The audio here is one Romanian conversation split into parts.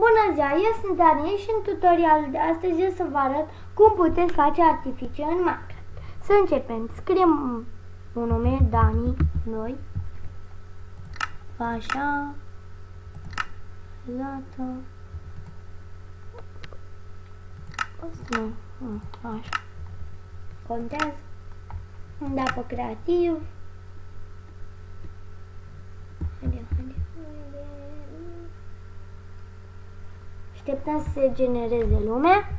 Bună ziua, eu sunt Daniel și în tutorialul de astăzi o să vă arăt cum puteți face artificii în Minecraft. Să începem. Scriem un nume, Dani, noi. Așa. Dată. Nu, așa. Contează. Îmi da pe creativ. Haide. Așteptăm să se genereze lumea.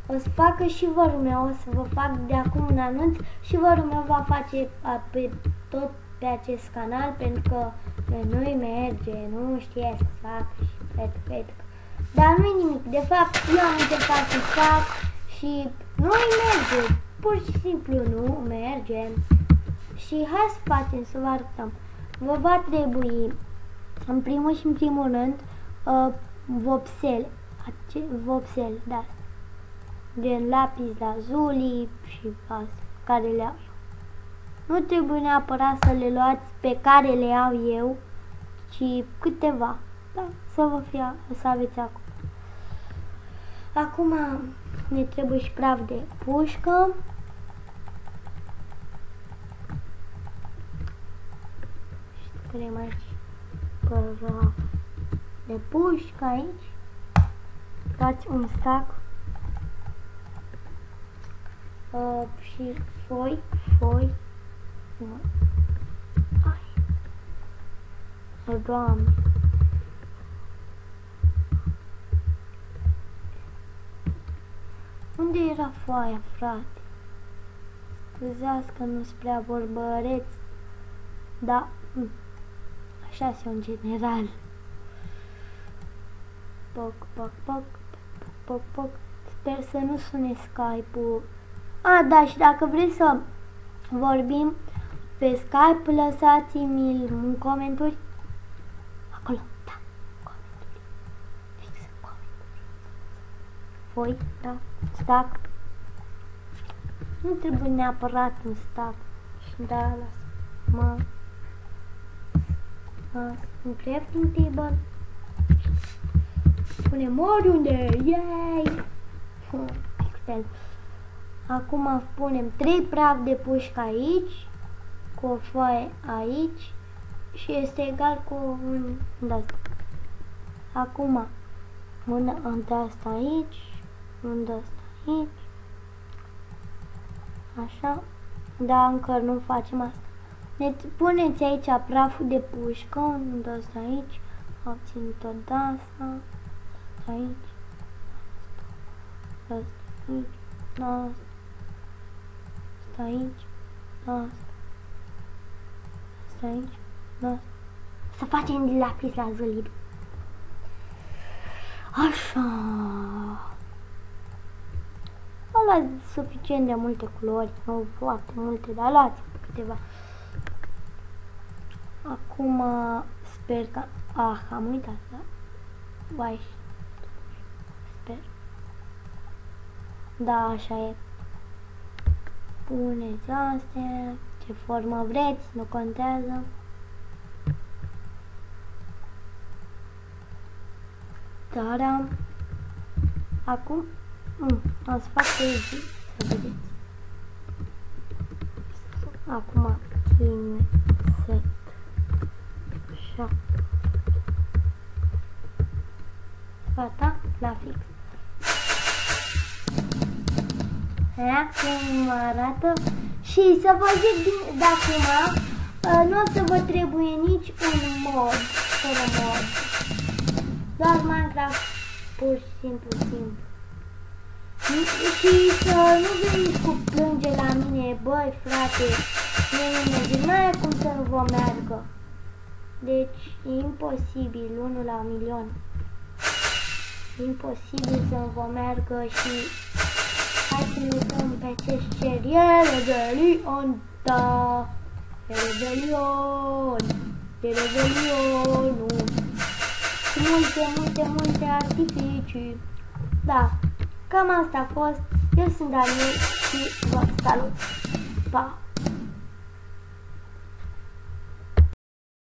O să facă și vărul meu, o să vă fac de acum un anunț și vărul meu va face tot pe acest canal, pentru că nu-i merge, nu știe să fac și petă. Dar nu-i nimic, de fapt eu am încercat să fac și nu-i merge, pur și simplu nu merge. Și hai să facem, să vă arătăm. Vă va trebui, în primul și în primul rând, vopsele, da, de lapis lazuli și astea, care le au eu. Nu trebuie neapărat să le luați pe care le iau eu, ci câteva, da, să aveți acum. Acum ne trebuie și praf de pușcă. Scriem aici praf de pușcă aici. Dați un stack și foi. Ai, Doamne. Unde era foaia, frate? Scuzați că nu-s prea vorbăreț, dar așa-s în general. Poc. Sper să nu sune Skype-ul. Da, și dacă vreți să vorbim pe Skype, lăsați-mi un comentariu. Acolo, da, comentarii. Fix în comentarii. Voi, da, stack. Nu trebuie neapărat un stack. Da, lasă. Un crafting table. Punem oriunde. Yay! Excel. Acum punem 3 praf de pușcă aici, cu o foaie aici și este egal cu un de-asta. Acum un de-asta aici, un de-asta aici. Așa. Da, încă nu facem asta. Ne puneți aici praful de pușcă, un de-asta aici, obțin tot de-asta, aici, asta aici, asta. Aici, asta aici, asta. Să facem de lapis lazuli. Așa. Luați suficient de multe culori, nu foarte multe, dar luați câteva. Acum sper că... am uitat, da? Vai. Sper. Da, așa e. Puneți astea, ce formă vreți, nu contează. Dar acum o să fac pe zi, să vedeți. Acum set 7. Gata, la fix. Cum arată și să vă zic de acum, nu o să vă trebuie nici un mod, fără mod, doar Minecraft pur și simplu. Și să nu veniți cu plânge la mine, băi frate, nu e cum să nu vă meargă. Deci e imposibil, 1 la 1.000.000. Imposibil să nu vă meargă și hai să ne uităm pe acest cer. E Revelion, da! E Revelionul. Și multe artificii. Da, cam asta a fost. Eu sunt Daniel și vă salut. Pa!